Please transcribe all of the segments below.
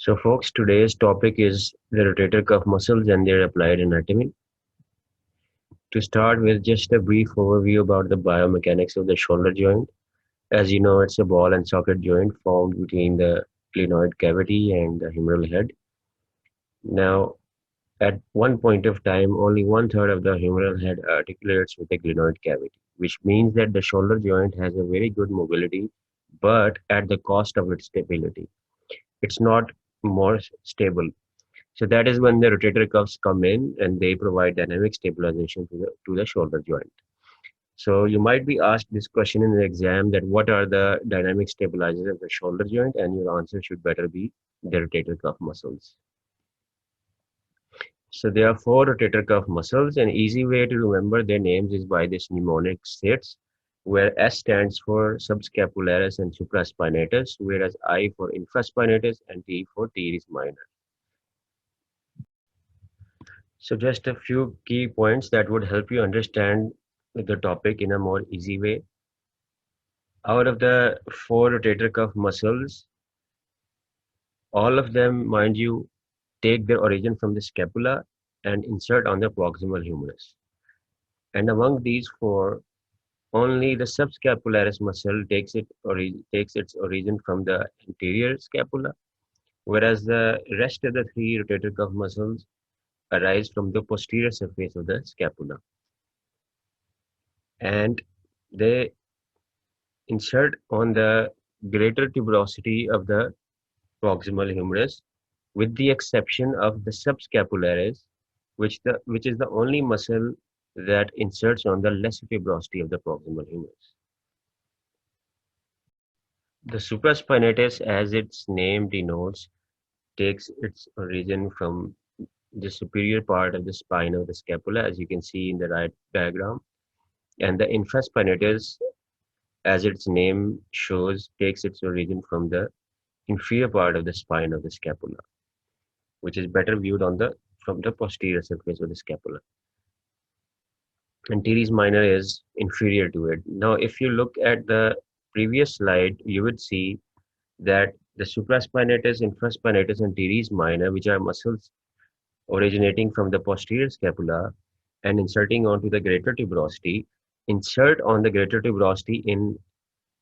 So, folks, today's topic is the rotator cuff muscles and their applied anatomy. To start with, just a brief overview about the biomechanics of the shoulder joint. As you know, it's a ball and socket joint formed between the glenoid cavity and the humeral head. Now, at one point of time, only one third of the humeral head articulates with the glenoid cavity, which means that the shoulder joint has a very good mobility, but at the cost of its stability. It's not more stable. So that is when the rotator cuffs come in and they provide dynamic stabilization to the shoulder joint. So you might be asked this question in the exam that what are the dynamic stabilizers of the shoulder joint, and your answer should better be the rotator cuff muscles. So there are four rotator cuff muscles. An easy way to remember their names is by this mnemonic sets, where S stands for subscapularis and supraspinatus, whereas I for infraspinatus and T for teres minor. So just a few key points that would help you understand the topic in a more easy way. Out of the four rotator cuff muscles, all of them, mind you, take their origin from the scapula and insert on the proximal humerus. And among these four, only the subscapularis muscle takes its origin from the anterior scapula, whereas the rest of the three rotator cuff muscles arise from the posterior surface of the scapula. And they insert on the greater tuberosity of the proximal humerus, with the exception of the subscapularis, which is the only muscle that inserts on the lesser tuberosity of the proximal humerus. The supraspinatus, as its name denotes, takes its origin from the superior part of the spine of the scapula, as you can see in the right diagram, and the infraspinatus, as its name shows, takes its origin from the inferior part of the spine of the scapula, which is better viewed on the from the posterior surface of the scapula. And teres minor is inferior to it. Now, if you look at the previous slide, you would see that the supraspinatus, infraspinatus, and teres minor, which are muscles originating from the posterior scapula and inserting onto the greater tuberosity, insert on the greater tuberosity in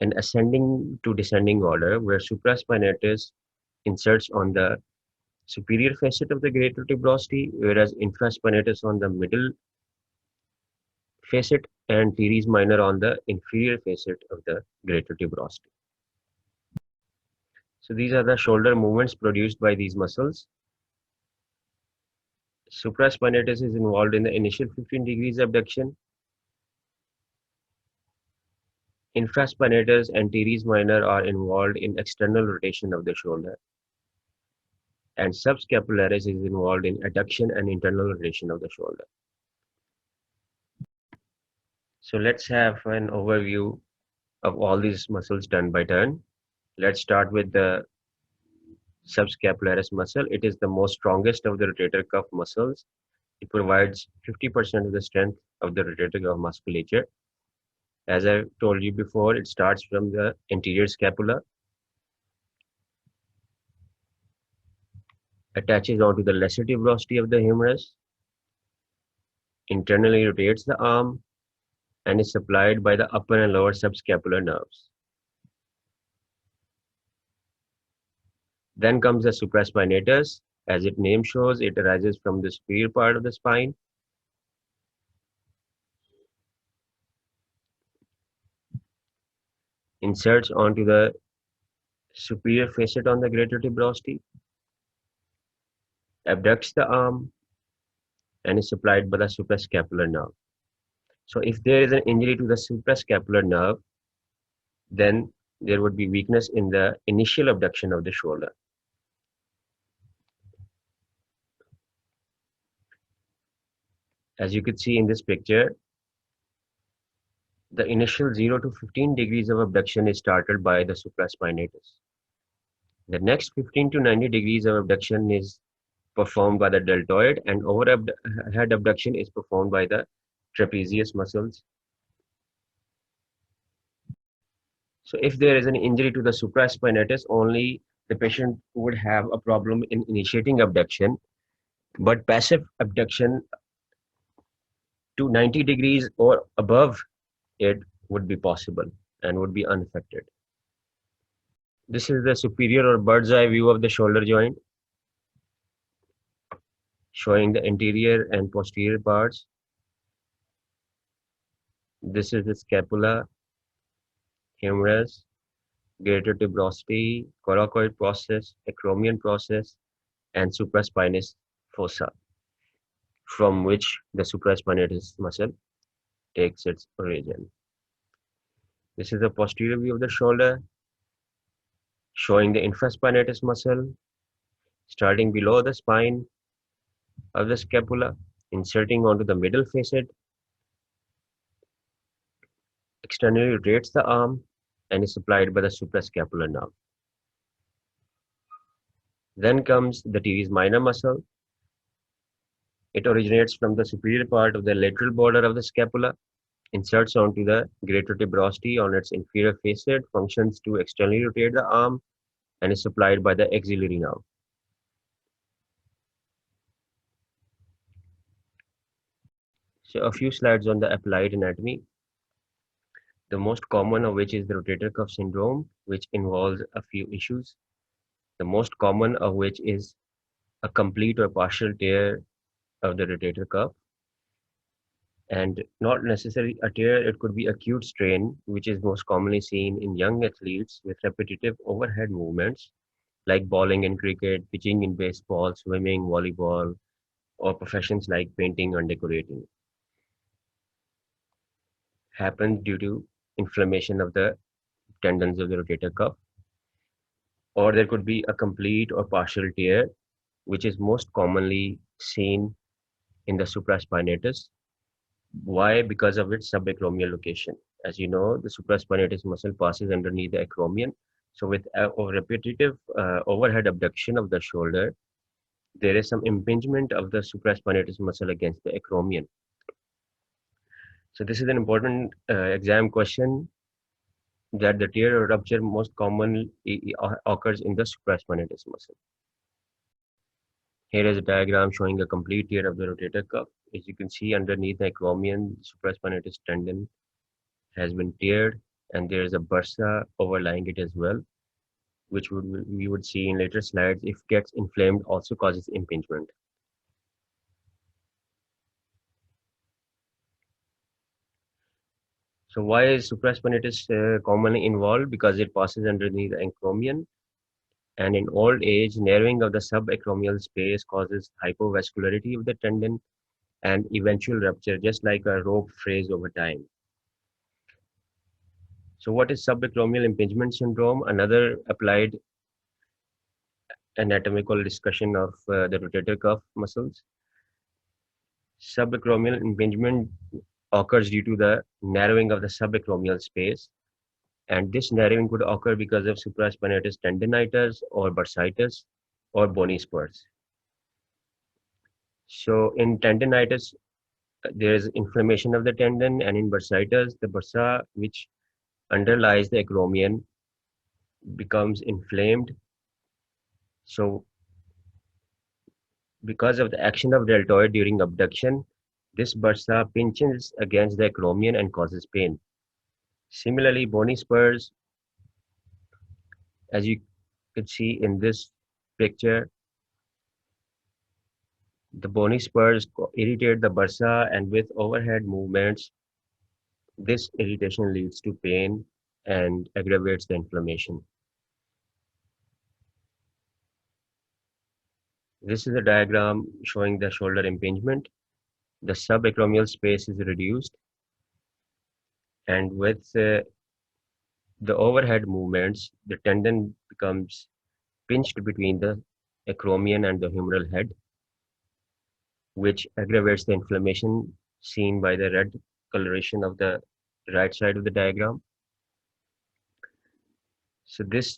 an ascending to descending order, where supraspinatus inserts on the superior facet of the greater tuberosity, whereas infraspinatus on the middle facet and teres minor on the inferior facet of the greater tuberosity. So these are the shoulder movements produced by these muscles. Supraspinatus is involved in the initial 15 degrees abduction. Infraspinatus and teres minor are involved in external rotation of the shoulder. And subscapularis is involved in adduction and internal rotation of the shoulder. So let's have an overview of all these muscles turn by turn. Let's start with the subscapularis muscle. It is the most strongest of the rotator cuff muscles. It provides 50% of the strength of the rotator cuff musculature. As I told you before, it starts from the anterior scapula, attaches onto the lesser tuberosity of the humerus, internally rotates the arm, and is supplied by the upper and lower subscapular nerves. Then comes the supraspinatus. As its name shows, it arises from the superior part of the spine. Inserts onto the superior facet on the greater tuberosity, abducts the arm, and is supplied by the suprascapular nerve. So if there is an injury to the suprascapular nerve, then there would be weakness in the initial abduction of the shoulder. As you could see in this picture, the initial 0 to 15 degrees of abduction is started by the supraspinatus. The next 15 to 90 degrees of abduction is performed by the deltoid, and overhead abduction is performed by the trapezius muscles. So if there is an injury to the supraspinatus, only the patient would have a problem in initiating abduction, but passive abduction to 90 degrees or above it would be possible and would be unaffected. This is the superior or bird's eye view of the shoulder joint, showing the anterior and posterior parts. This is the scapula, humerus, greater tuberosity, coracoid process, acromion process, and supraspinous fossa, from which the supraspinatus muscle takes its origin. This is the posterior view of the shoulder, showing the infraspinatus muscle starting below the spine of the scapula, inserting onto the middle facet, externally rotates the arm, and is supplied by the suprascapular nerve. Then comes the teres minor muscle. It originates from the superior part of the lateral border of the scapula, inserts onto the greater tuberosity on its inferior facet, functions to externally rotate the arm, and is supplied by the axillary nerve. So a few slides on the applied anatomy. The most common of which is the rotator cuff syndrome, which involves a few issues. The most common of which is a complete or partial tear of the rotator cuff, and not necessarily a tear, it could be acute strain, which is most commonly seen in young athletes with repetitive overhead movements like bowling in cricket, pitching in baseball, swimming, volleyball, or professions like painting and decorating. Happens due to inflammation of the tendons of the rotator cuff, or there could be a complete or partial tear, which is most commonly seen in the supraspinatus. Why? Because of its subacromial location. As you know, the supraspinatus muscle passes underneath the acromion. So with a repetitive overhead abduction of the shoulder, there is some impingement of the supraspinatus muscle against the acromion. So this is an important exam question, that the tear or rupture most commonly occurs in the supraspinatus muscle. Here is a diagram showing a complete tear of the rotator cuff. As you can see, underneath the acromion, supraspinatus tendon has been teared, and there is a bursa overlying it as well, which we would see in later slides. If gets inflamed, also causes impingement. So why is supraspinatus commonly involved? Because it passes underneath the acromion, and in old age, narrowing of the subacromial space causes hypovascularity of the tendon and eventual rupture, just like a rope frays over time. So what is subacromial impingement syndrome? Another applied anatomical discussion of the rotator cuff muscles. Subacromial impingement occurs due to the narrowing of the subacromial space, and this narrowing could occur because of supraspinatus tendinitis or bursitis or bony spurs. So in tendinitis, there is inflammation of the tendon, and in bursitis, the bursa which underlies the acromion becomes inflamed. So because of the action of deltoid during abduction, this bursa pinches against the acromion and causes pain. Similarly, bony spurs, as you can see in this picture, the bony spurs irritate the bursa, and with overhead movements, this irritation leads to pain and aggravates the inflammation. This is a diagram showing the shoulder impingement. The subacromial space is reduced, and with the overhead movements, the tendon becomes pinched between the acromion and the humeral head, which aggravates the inflammation seen by the red coloration of the right side of the diagram. So this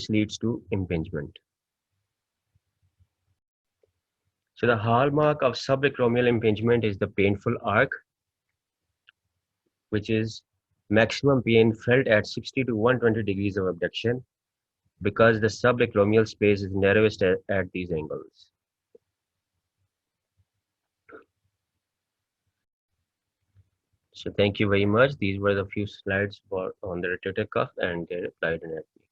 leads to impingement. So the hallmark of subacromial impingement is the painful arc, which is maximum pain felt at 60 to 120 degrees of abduction. because the subacromial space is narrowest at these angles. So thank you very much. These were the few slides on the rotator cuff and their applied anatomy.